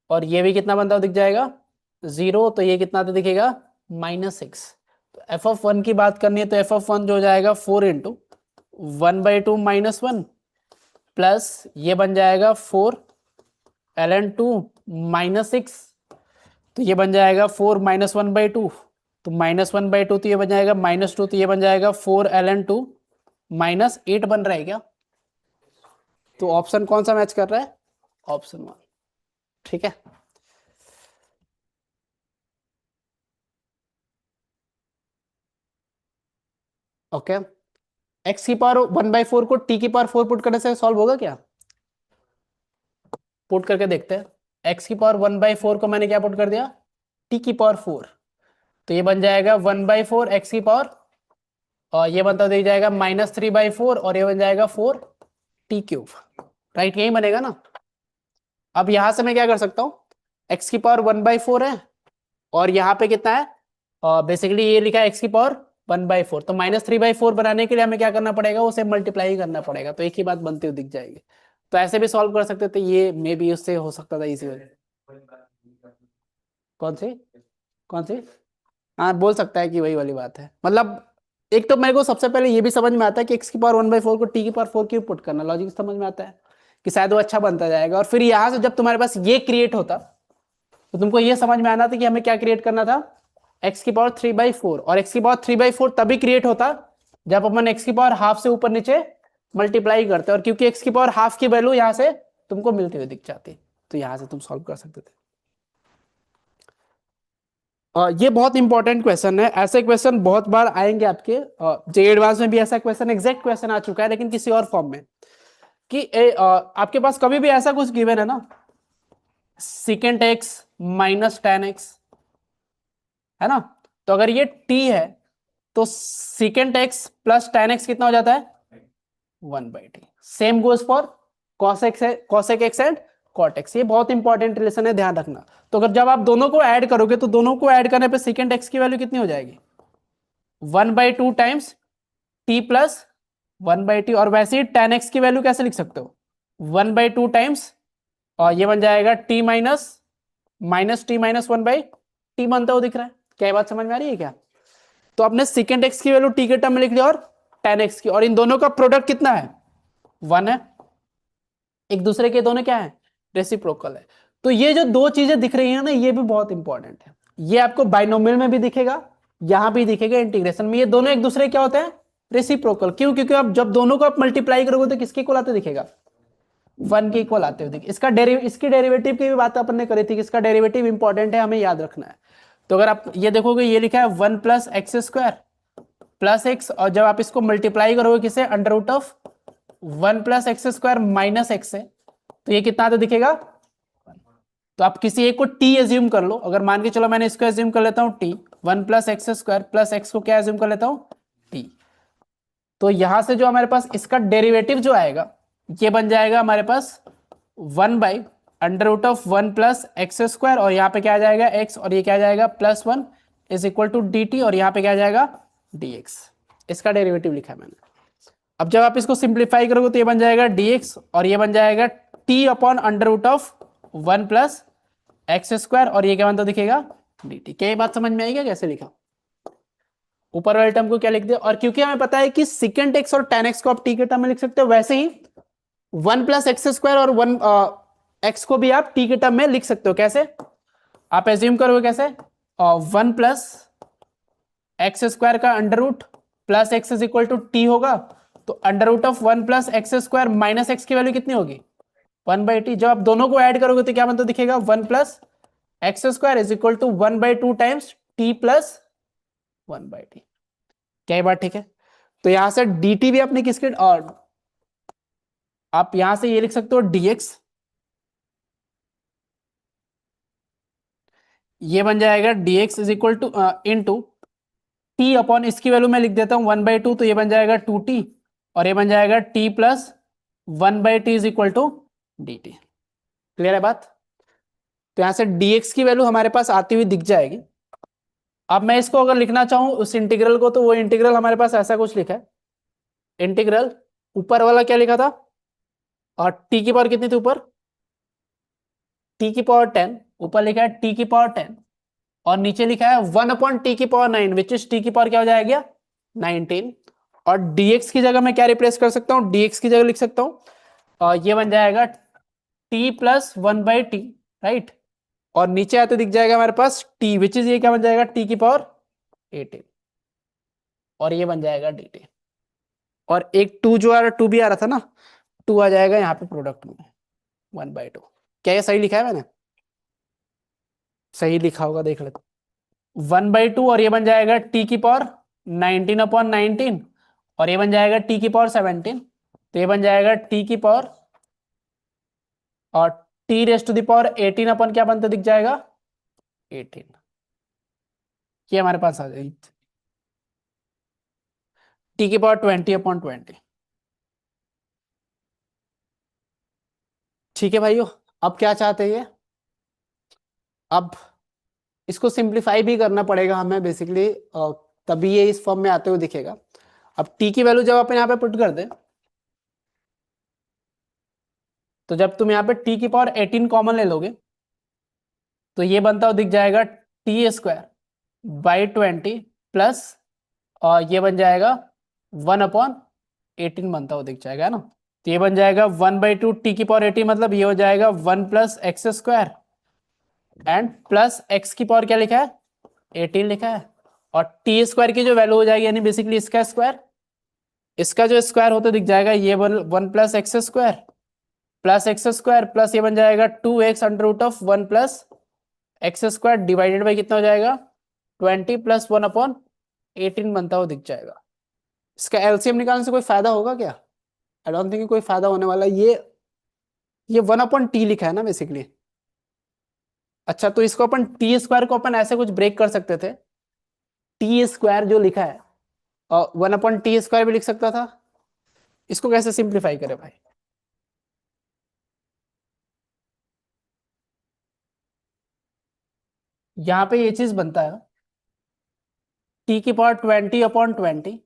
और ये भी कितना बनता हुआ दिख जाएगा 0, तो ये कितना तो दिखेगा -6। तो f(1) की बात करनी है तो f(1) जो हो जाएगा 4 इंटू 1/2 माइनस 1 प्लस ये बन जाएगा 4 ln 2 -6, तो ये बन जाएगा 4 माइनस 1/2, तो -1/2 तो ये बन जाएगा -2, तो ये बन जाएगा 4 ln 2 -8 बन रहा है क्या। तो ऑप्शन कौन सा मैच कर रहा है, ऑप्शन 1, ठीक है। ओके, x की पावर 1/4 को t की पावर 4 पुट करने से सॉल्व होगा क्या, पुट करके देखते हैं। x की पावर 1/4 को मैंने क्या पुट कर दिया, t की पावर 4, तो ये बन जाएगा 1/4 x की पावर और ये बनता दिख जाएगा -3/4 और ये बन जाएगा 4 t³, राइट, यही बनेगा ना। अब यहां से मैं क्या कर सकता हूं, x की पावर 1/4 है और यहाँ पे कितना है, बेसिकली ये लिखा है x की पावर 1/4, तो -3/4 बनाने के लिए हमें क्या करना पड़ेगा, उसे मल्टीप्लाई करना पड़ेगा, तो एक ही बात बनती हुई दिख जाएगी। तो ऐसे भी सॉल्व कर सकते थे, ये मे बी उससे हो सकता था इजी। कौन सी, कौन सी, हाँ बोल सकता है कि वही वाली बात है। मतलब एक तो मेरे को सबसे पहले ये भी समझ में आता है कि x की पावर 1/4 को t की पावर 4 क्यों पुट करना, लॉजिक समझ में आता है कि शायद वो अच्छा बनता जाएगा। और फिर यहाँ से जब तुम्हारे पास ये क्रिएट होता तो तुमको ये समझ में आना था कि हमें क्या क्रिएट करना था, x की पावर 3/4, और x की पावर 3/4 तभी क्रिएट होता जब अपन x की पावर हाफ से ऊपर नीचे मल्टीप्लाई करते, और क्योंकि x की पावर हाफ की वैल्यू यहां से तुमको मिलती हुई दिख जाती, तो यहां से तुम सॉल्व कर सकते थे। ये बहुत इंपॉर्टेंट क्वेश्चन है, ऐसे क्वेश्चन बहुत बार आएंगे आपके जे एडवांस में भी ऐसा क्वेश्चन, एग्जैक्ट क्वेश्चन आ चुका है लेकिन किसी और फॉर्म में, कि आपके पास कभी भी ऐसा कुछ गिवन है ना, secant x minus tan x है ना, तो अगर ये t है तो secant x plus tan x कितना हो जाता है 1/t। Same goes for cosec x and cot x, ये बहुत इंपॉर्टेंट रिलेशन है, ध्यान रखना। तो अगर जब आप दोनों को ऐड करोगे तो दोनों को ऐड करने पे secant x की वैल्यू कितनी हो जाएगी 1/2 टाइम्स t प्लस 1/t, और वैसे ही tan x की वैल्यू कैसे लिख सकते हो 1/2 टाइम्स और ये बन जाएगा t minus t minus 1/t बनता हुआ दिख रहा है। क्या ये बात समझ में आ रही है क्या। तो आपने secant x की वैल्यू t के टर्म में लिख लिया और tan x की, और इन दोनों का प्रोडक्ट कितना है 1 है, एक दूसरे के दोनों क्या है रेसिप्रोकल है। तो ये जो दो चीजें दिख रही है ना, ये भी बहुत इंपॉर्टेंट है, ये आपको बाइनोमियल में भी दिखेगा, यहां भी दिखेगा इंटीग्रेशन में, ये दोनों एक दूसरे क्या होते हैं रेसिप्रोकल। क्यों, क्योंकि आप जब दोनों को आप मल्टीप्लाई करोगे तो किसके इक्वल आते दिखेगा 1 के इक्वल आते हुए दिखे। इसकी डेरिवेटिव की भी बात अपन ने करी थी कि इसका डेरिवेटिव इंपॉर्टेंट है, हमें याद रखना है। तो अगर आप ये देखोगे, ये लिखा है 1 plus x square plus x, और जब आप इसको मल्टीप्लाई करोगे किसे under root of 1 plus x square minus x से, तो ये कितना आता दिखेगा। तो आप किसी एक को t एज्यूम कर लो, अगर मान के चलो मैंने इसको एज्यूम कर लेता हूं t, 1 plus x square plus x को क्या एज्यूम कर लेता हूं t, तो यहां से जो हमारे पास इसका डेरिवेटिव जो आएगा ये बन जाएगा हमारे पास 1 by under root of 1 plus x square, और यहाँ पे क्या आ जाएगा x, और ये क्या आ जाएगा +1 इज इक्वल टू dt, और यहाँ पे क्या आ जाएगा dx, इसका डेरिवेटिव लिखा है मैंने। अब जब आप इसको सिंप्लीफाई करोगे तो ये बन जाएगा dx, और ये बन जाएगा t upon under root of 1 plus x square, और ये क्या बनता दिखेगा dt। क्या ये बात समझ में आएगी कैसे लिखा। ऊपर वाले टर्म को क्या लिख दिया, और क्योंकि हमें पता है कि सेकेंड एक्स और tan x को आप t के टर्म में लिख सकते हो, वैसे ही 1 प्लस एक्स स्क्वायर और 1 x को भी आप t के टर्म में लिख सकते हो। कैसे आप एज्यूम करोगे, कैसे 1 प्लस एक्स स्क्वायर का under root plus x is equal to t होगा, तो under root of 1 plus x square minus x की वैल्यू कितनी होगी 1/t। जब आप दोनों को ऐड करोगे तो क्या मतलब दिखेगा 1 plus x square is equal to 1/2 times t plus 1/t। क्या ये बात ठीक है? तो यहां से dt भी अपने किसके, और आप यहां से ये लिख सकते हो dx, ये बन जाएगा dx is equal to into t upon इसकी वैल्यू मैं लिख देता हूं 1/2, तो ये बन जाएगा 2t, और ये बन जाएगा t प्लस 1/t is equal to dt। Clear है बात? तो यहां से dx की वैल्यू हमारे पास आती हुई दिख जाएगी। अब मैं इसको अगर लिखना चाहूं उस इंटीग्रल को, तो वो इंटीग्रल हमारे पास ऐसा कुछ लिखा है, इंटीग्रल ऊपर वाला क्या लिखा था, और टी की पावर कितनी थी ऊपर, टी की पावर 10, ऊपर लिखा है टी की पावर 10, और नीचे लिखा है 1 अपॉन टी की पावर 9, विच इज टी की पावर क्या हो जाएगा 19। और dx की जगह मैं क्या रिप्लेस कर सकता हूं, dx की जगह लिख सकता हूं, और ये बन जाएगा t प्लस 1/t, राइट। और नीचे आते दिख जाएगा हमारे पास t, विच इज ये क्या बन जाएगा t की पावर 18, और ये बन जाएगा dt। और एक 2 जो आ रहा, 2 भी आ रहा था ना, 2 आ जाएगा यहाँ पे प्रोडक्ट में 1/2। क्या ये सही लिखा है मैंने? सही लिखा होगा, देख लेते। 1/2, और ये बन जाएगा t की पावर 19 अपॉन 19, और ये बन जाएगा t की पावर 17, तो ये बन जाएगा t की पावर, और t raise to the power 18 upon क्या बनता दिख जाएगा 18। ये हमारे पास आ जाएगी t की पावर 20 अपॉन 20। ठीक है भाइयों, अब क्या चाहते हैं ये, अब इसको सिंप्लीफाई भी करना पड़ेगा हमें बेसिकली, तभी ये इस फॉर्म में आते हुए दिखेगा। अब t की वैल्यू जब अपन यहाँ पे पुट कर दें, तो जब तुम यहाँ पे t की पावर 18 कॉमन ले लोगे, तो ये बनता हुआ दिख जाएगा टी स्क्वायर बाई 20 प्लस, और ये बन जाएगा 1 अपॉन 18 बनता हुआ दिख जाएगा, है ना। तो ये बन जाएगा 1/2 टी की पावर 18, मतलब ये हो जाएगा 1 plus x square and plus x की पावर क्या लिखा है 18 लिखा है, और टी स्क्वायर की जो वैल्यू हो जाएगी यानी बेसिकली इसका स्क्वायर, इसका जो स्क्वायर होता दिख जाएगा ये 1 प्लस एक्स स्क्वायर प्लस ये बन जाएगा 2x under root of 1 plus x square divided by कितना हो जाएगा 20 प्लस 1 अपॉन 18 बनता हुआ दिख जाएगा। इसका एलसीएम निकालने से कोई फायदा होगा क्या? आई डोंट थिंक कोई फायदा होने वाला। ये 1 अपॉन टी लिखा है ना बेसिकली। अच्छा, तो इसको अपन टी स्क्वायर को अपन ऐसे कुछ ब्रेक कर सकते थे, टी स्क्वायर जो लिखा है और 1 अपॉन टी स्क्वायर भी लिख सकता था। इसको कैसे सिंप्लीफाई करें भाई? यहां पे ये चीज बनता है टी की पावर 20 अपॉन 20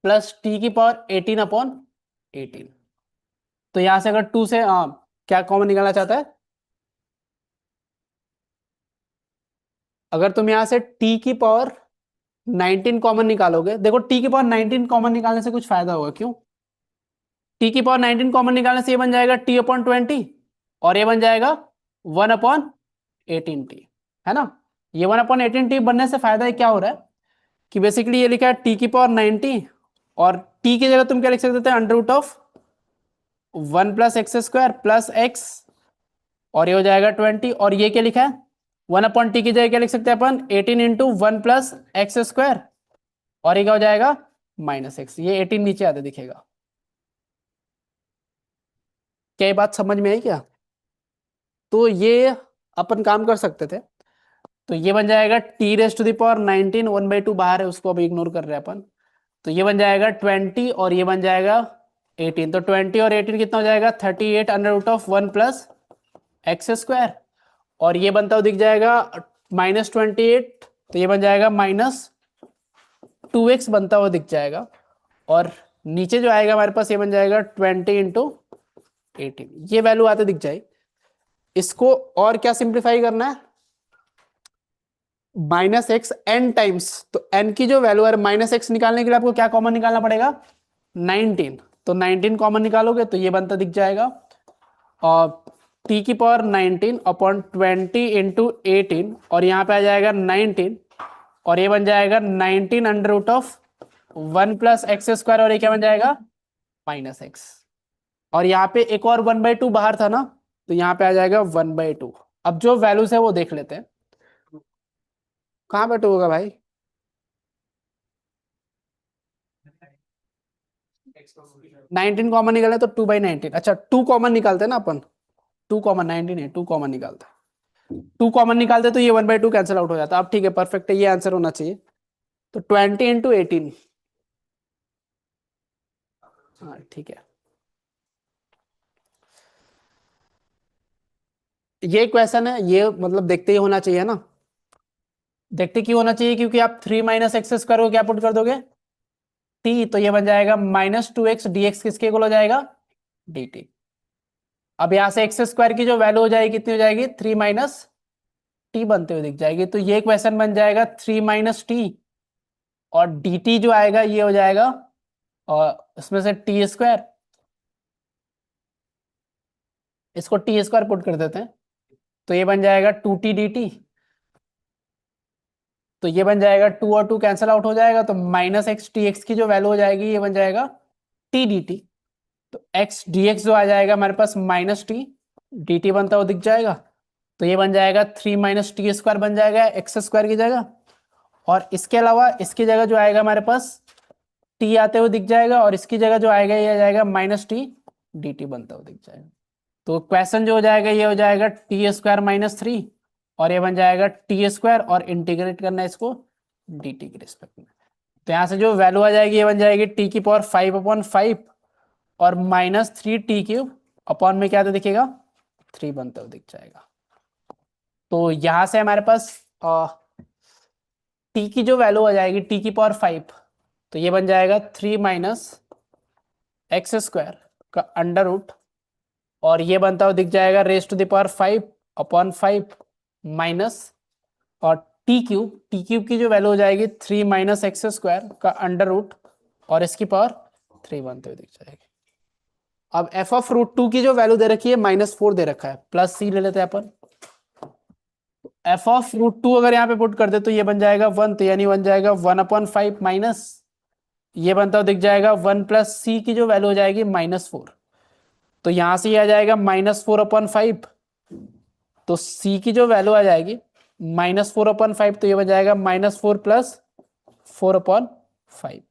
प्लस टी की पावर 18 अपॉन 18। तो यहां से अगर 2 से क्या कॉमन निकालना चाहता है, अगर तुम यहां से t की पावर 19 कॉमन निकालोगे, देखो t की पावर 19 कॉमन निकालने से कुछ फायदा होगा, क्यों? t की पावर 19 कॉमन निकालने से ये बन जाएगा t अपॉन 20, और ये बन जाएगा 1 अपॉन 18t, है ना। ये 1 अपॉन 18t बनने से फायदा क्या हो रहा है कि बेसिकली ये लिखा है t की पावर 90, और t की जगह तुम क्या लिख सकते थे under root of 1 plus x square plus x, और ये हो जाएगा 20, और ये क्या लिखा है 1 अपॉन टी की जगह क्या लिख सकते हैं अपन 18 इंटू 1 प्लस एक्स स्क्वायर, और ये क्या हो जाएगा माइनस एक्स। ये 18 नीचे आते दिखेगा। क्या ये बात समझ में आई क्या? तो ये अपन काम कर सकते थे, तो ये बन जाएगा t raise to the power 19, 1/2 बाहर है उसको अभी इग्नोर कर रहे हैं अपन, तो ये बन जाएगा 20 और ये बन जाएगा 18, तो 20 और 18 कितना हो जाएगा 38 under root of 1 plus x square, और ये बनता हुआ दिख जाएगा -28, तो ये बन जाएगा -2x बनता हुआ दिख जाएगा, और नीचे जो आएगा हमारे पास ये बन जाएगा 20 इंटू 18, ये वैल्यू आते दिख जाए। इसको और क्या सिंप्लीफाई करना है, माइनस एक्स एन टाइम्स, तो एन की जो वैल्यू है माइनस एक्स निकालने के लिए आपको क्या कॉमन निकालना पड़ेगा, 19, तो 19 कॉमन निकालोगे तो ये बनता दिख जाएगा, और टी की पावर 19 अपॉन 20 इंटू 18, और यहाँ पे आ जाएगा 19, और ये बन जाएगा 19 under root of 1 plus x square, और ये क्या बन जाएगा माइनस एक्स, और यहाँ पे एक और 1/2 बाहर था ना, तो यहाँ पे आ जाएगा 1/2। अब जो वैल्यूज है वो देख लेते हैं, कहाँ पे 2 होगा भाई, 19 कॉमन निकाले तो 2/19, अच्छा 2 कॉमन निकालते हैं ना अपन, 2 कॉमन 19 है, 2 कॉमन निकालते हैं, 2 कॉमन निकालते तो ये 1/2 कैंसिल आउट हो जाता। अब ठीक है, परफेक्ट है, ये आंसर होना चाहिए। तो 20 इंटू 18, हाँ ठीक है, ये क्वेश्चन है, ये मतलब देखते ही होना चाहिए ना, देखते क्यों होना चाहिए, क्योंकि आप 3 माइनस एक्स स्क्वायर को क्या पुट कर दोगे, टी, तो ये बन जाएगा -2x dx किसके इक्वल हो जाएगा, dt। अब यहां से एक्स स्क्वायर की जो वैल्यू हो जाएगी कितनी हो जाएगी, 3 माइनस टी बनते हुए दिख जाएगी, तो ये क्वेश्चन बन जाएगा 3 माइनस टी, और dt जो आएगा ये हो जाएगा, और इसमें से टी स्क्वायर, इसको टी स्क्वायर पुट कर देते हैं, तो ये बन जाएगा 2t dt, तो ये बन जाएगा 2 और 2 कैंसिल आउट हो जाएगा, तो माइनस एक्स टी एक्स की जो वैल्यू हो जाएगी ये बन जाएगा टी डी टी, तो एक्स डी एक्स जो आ जाएगा हमारे पास माइनस टी डी टी बनता हुआ दिख जाएगा, तो ये बन जाएगा 3 माइनस टी स्क्वायर बन जाएगा एक्स स्क्वायर की जगह, और इसके अलावा इसकी जगह जो आएगा हमारे पास टी आते हुए दिख जाएगा, और इसकी जगह जो आएगा ये आ जाएगा माइनस टी डी टी बनता हुआ दिख जाएगा। तो क्वेश्चन जो हो जाएगा ये हो जाएगा टी स्क्वायर -3, और ये बन जाएगा टी स्क्वायर, और इंटीग्रेट करना है इसको डी टी के रिस्पेक्ट में, तो यहां से जो वैल्यू आ जाएगी ये बन जाएगी टी की पावर 5/5 और -3t³ अपॉन में क्या तो दिखेगा 3 बनता हुआ दिख जाएगा। तो यहां से हमारे पास टी की जो वैल्यू आ जाएगी टी की पावर 5, तो ये बन जाएगा 3 माइनस एक्स स्क्वायर का अंडर रूट, और ये बनता हुआ दिख जाएगा raise to the power 5/5 minus, और टी क्यूब की जो वैल्यू हो जाएगी 3 माइनस एक्स स्क्वायर का अंडर रूट, और इसकी पावर 3 बनते हुए दिख जाएगी। अब एफ ऑफ रूट 2 की जो वैल्यू दे रखी है -4 दे रखा है, प्लस सी ले लेते हैं अपन, एफ ऑफ रूट 2 अगर यहाँ पे पुट कर दे तो ये बन जाएगा 1, तो यानी बन जाएगा 1/5 माइनस, ये बनता हुआ दिख जाएगा 1 प्लस सी की जो वैल्यू हो जाएगी -4, तो यहां से ये आ जाएगा -4/5, तो सी की जो वैल्यू आ जाएगी -4/5, तो ये बन जाएगा -4 प्लस 4/5,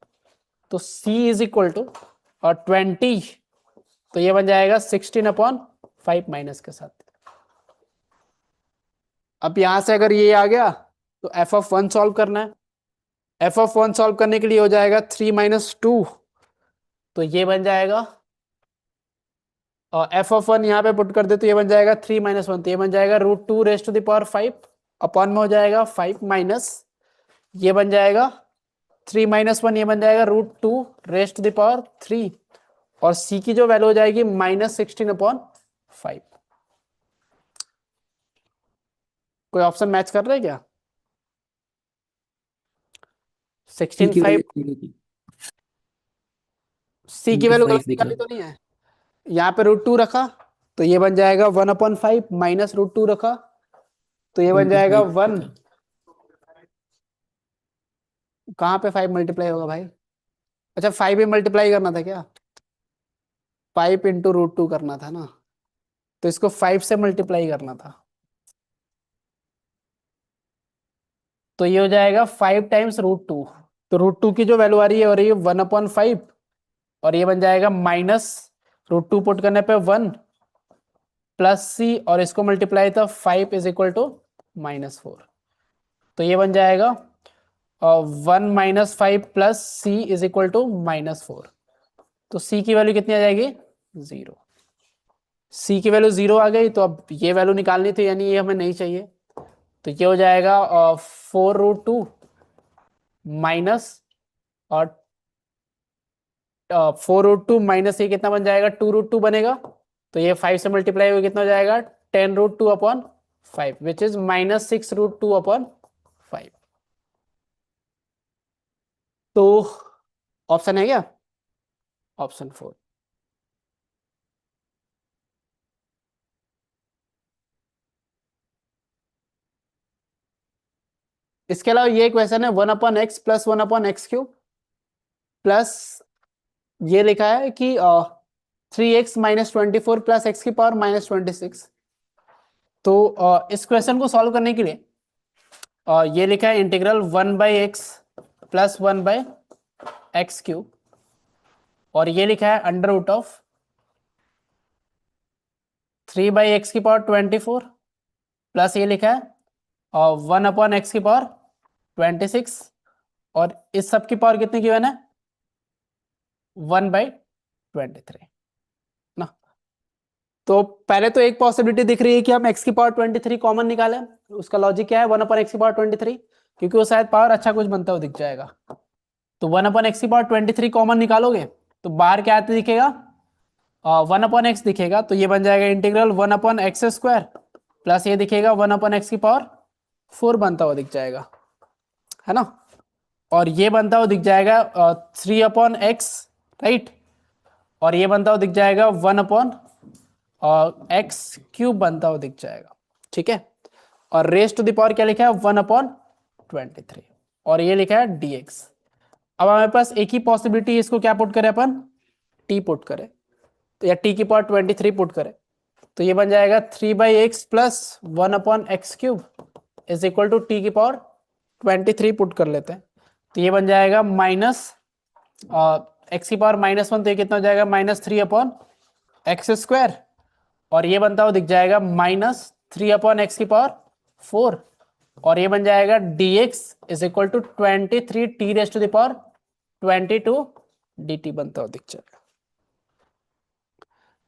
तो सी इज इक्वल टू और 20, तो ये बन जाएगा 16/5 माइनस के साथ। अब यहां से अगर ये आ गया तो एफ ऑफ 1 सॉल्व करना है, एफ ऑफ 1 सॉल्व करने के लिए हो जाएगा 3 माइनस 2, तो ये बन जाएगा, और एफ ऑफ 1 यहाँ पे पुट कर दे तो ये बन जाएगा 3 माइनस 1, तो ये बन जाएगा √2 raise to the power 5 upon में हो जाएगा 5 माइनस, ये बन जाएगा 3 माइनस 1, ये बन जाएगा √2 रेज टू द पावर 3, और सी की जो वैल्यू हो जाएगी -16/5। कोई ऑप्शन मैच कर रहा है क्या, 16/5, सी की वैल्यू गलत निकाली तो नहीं है, यहाँ पे √2 रखा तो ये बन जाएगा 1/5 माइनस √2 रखा तो ये बन जाएगा 1, कहाँ पे 5 मल्टीप्लाई होगा भाई, अच्छा 5 ही मल्टीप्लाई करना था क्या, 5 इंटू √2 करना था ना, तो इसको 5 से मल्टीप्लाई करना था, तो ये हो जाएगा 5 टाइम्स √2, तो √2 की जो वैल्यू आ रही है हो रही है 1/5, और ये बन जाएगा माइनस √2 पुट करने पे 1 प्लस सी, और इसको मल्टीप्लाई था 5 इज इक्वल टू -4, तो ये बन जाएगा 1 - 5 plus c is equal to -4, तो सी की वैल्यू कितनी आ जाएगी 0, सी की वैल्यू 0 आ गई, तो अब ये वैल्यू निकालनी थी यानी ये हमें नहीं चाहिए, तो ये हो जाएगा 4√2 माइनस, और 4√2 माइनस ये कितना बन जाएगा 2√2 बनेगा, तो ये 5 से मल्टीप्लाई हुआ कितना हो जाएगा 10√2/5 विच इज -6√2/5, तो ऑप्शन है क्या? ऑप्शन 4। इसके अलावा ये क्वेश्चन है 1/x प्लस 1/x³ प्लस ये लिखा है कि 3x माइनस 24 प्लस एक्स की पावर माइनस 26। तो इस क्वेश्चन को सॉल्व करने के लिए ये लिखा है इंटीग्रल 1/x प्लस 1/x³ और ये लिखा है अंडर रूट ऑफ 3/x की पावर 24 प्लस ये लिखा है 1/x की पावर 26 और इस सब की पावर कितनी गिवन है? 1/23 ना। तो पहले तो एक पॉसिबिलिटी दिख रही है कि हम x की पावर 23 कॉमन निकालें। उसका लॉजिक क्या है? 1/x की पावर 23, क्योंकि वो शायद पावर अच्छा कुछ बनता हुआ दिख जाएगा। तो 1/x की पावर 23 कॉमन निकालोगे तो बाहर क्या आते दिखेगा? 1/x दिखेगा। तो ये बन जाएगा इंटीग्रल 1/x² प्लस ये दिखेगा 1/x की पावर 4 बनता हुआ दिख जाएगा, है ना। और ये बनता हुआ दिख जाएगा 3/x, राइट। और ये बनता हुआ दिख जाएगा 1/x³ बनता हुआ दिख जाएगा, ठीक है। और रेस टू द पावर क्या लिखा है? 1/23 और ये लिखा है dx। अब हमारे पास एक ही पॉसिबिलिटी, इसको क्या पुट करें अपन? t पुट करें तो या t की पावर 23 पुट करें तो ये बन जाएगा 3/x प्लस 1/x³ is equal to t की पावर 23 पुट कर लेते हैं तो ये बन जाएगा माइनस x की पावर -1, तो ये कितना हो जाएगा? -3/x² और ये बनता हुआ दिख जाएगा -3/x की पावर 4 और ये बन जाएगा dx is equal to 23 t raise to the power 22 dt बनता हुआ दिख जाएगा।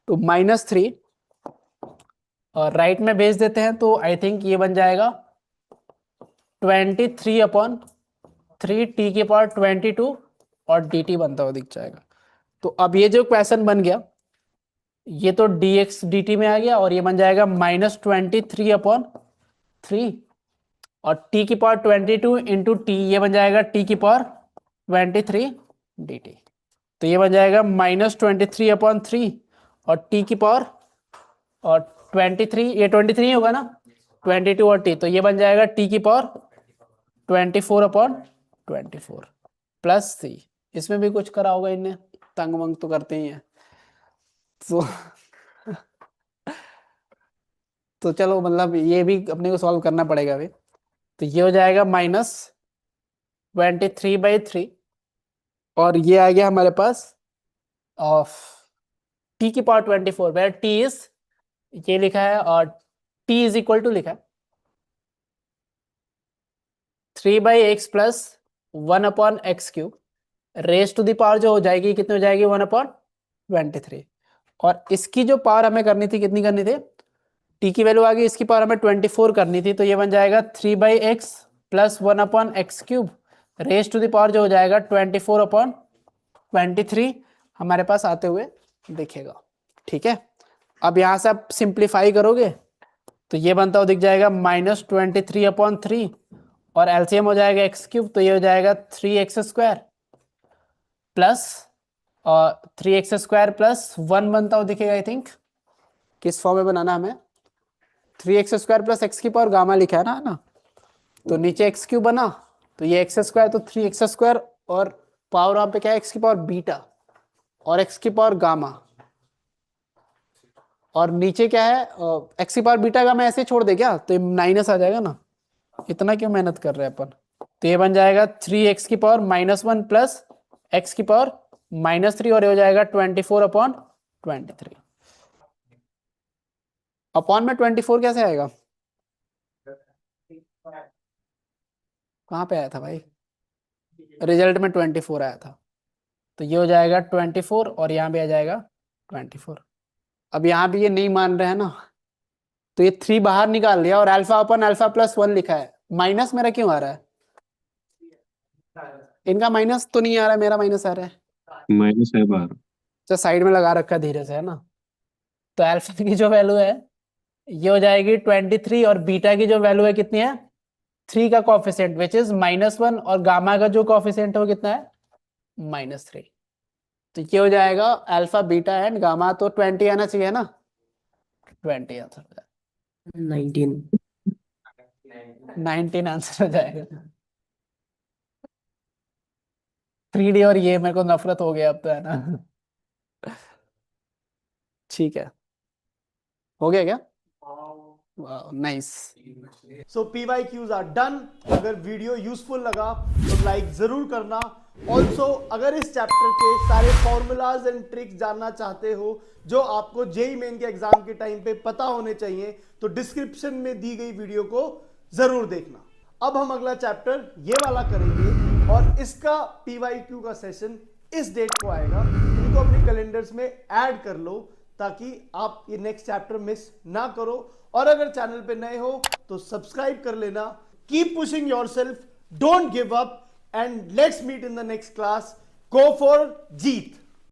तो -3 और राइट में भेज देते हैं तो आई थिंक ये बन जाएगा 23/3 t की पावर 22 और dt बनता हुआ दिख जाएगा। तो अब ये जो क्वेश्चन बन गया ये तो dx dt में आ गया और ये बन जाएगा -23/3 और t की पावर 22 इंटू टी, ये बन जाएगा t की पावर 23 dt। तो ये बन जाएगा -23/3 और t की पावर और 23, ये 23 होगा ना, 22 और t, तो ये बन जाएगा t की पावर 24/24 प्लस c। इसमें भी कुछ करा होगा इनने, तंग वंग तो करते ही हैं। तो चलो मतलब ये भी अपने को सॉल्व करना पड़ेगा अभी। तो ये हो जाएगा -23/3 और ये आ गया हमारे पास ऑफ t की पावर 24 वेयर t इज, ये लिखा है और t इज इक्वल टू लिखा है 3/x प्लस 1/x³ raise to the power जो हो जाएगी कितनी हो जाएगी? 1/23 और इसकी जो पावर हमें करनी थी, कितनी करनी थी? t की वैल्यू आ गई, इसकी पावर हमें 24 करनी थी तो ये बन जाएगा 3/x प्लस 1/x³ raise to the power जो हो जाएगा 24/23 हमारे पास आते हुए दिखेगा, ठीक है। अब यहां से आप सिंप्लीफाई करोगे तो ये बनता हुआ दिख जाएगा -23/3 और एलसीएम हो जाएगा x³ तो ये हो जाएगा 3x² प्लस 3x² प्लस 1 बनता हुआ दिखेगा। आई थिंक किस फॉर्म में बनाना हमें? 3x² प्लस x की पावर गामा लिखा है ना, तो नीचे x³ बना तो ये x² तो 3x² और पावर वहां पे क्या है? x की पावर बीटा और x की पावर गामा और नीचे क्या है? x की पावर बीटा गामा ऐसे छोड़ दे क्या? तो ये माइनस आ जाएगा ना, इतना क्यों मेहनत कर रहे हैं अपन। तो ये बन जाएगा 3x की पावर -1 प्लस x की पावर -3 और ये हो जाएगा 24/23 अपॉन में 24 कैसे आएगा? कहाँ पे आया था भाई? रिजल्ट में 24 आया था तो ये हो जाएगा 24 और यहाँ भी आ जाएगा 24। अब यहाँ भी ये नहीं मान रहे हैं ना तो ये 3 बाहर निकाल लिया और अल्फा अपन अल्फा प्लस 1 लिखा है। माइनस मेरा क्यों आ रहा है? इनका माइनस तो नहीं आ रहा है, मेरा माइनस आ रहा है। माइनस है बाहर। तो साइड में लगा रखा धीरे से, है ना। तो अल्फा की जो वैल्यू है ये हो जाएगी 23 और बीटा की जो वैल्यू है कितनी है? 3 का कोफिशिएंट विच इज -1 और गामा का जो कोफिशिएंट है वो कितना है? -3। तो ये हो जाएगा अल्फा बीटा एंड गामा, तो 20 आना चाहिए ना, 20 आंसर हो जाएगा, 19। 19 आंसर हो जाएगा। 3D और ये मेरे को नफरत हो गया अब तो, है ना। ठीक है, हो गया क्या? Nice. So PYQs are done. अगर वीडियो यूजफुल लगा तो लाइक जरूर करना। ऑल्सो अगर इस चैप्टर के सारे फॉर्मूलाज एंड ट्रिक्स जानना चाहते हो जो आपको जेई मेन के एग्जाम के टाइम पे पता होने चाहिए, तो डिस्क्रिप्शन में दी गई वीडियो को जरूर देखना। अब हम अगला चैप्टर ये वाला करेंगे और इसका PYQ का सेशन इस डेट को आएगा। इनको अपने कैलेंडर्स में ऐड कर लो ताकि आप ये नेक्स्ट चैप्टर मिस ना करो। और अगर चैनल पे नए हो तो सब्सक्राइब कर लेना। Keep pushing yourself, don't give up, and let's meet in the next class. Go for Jeet.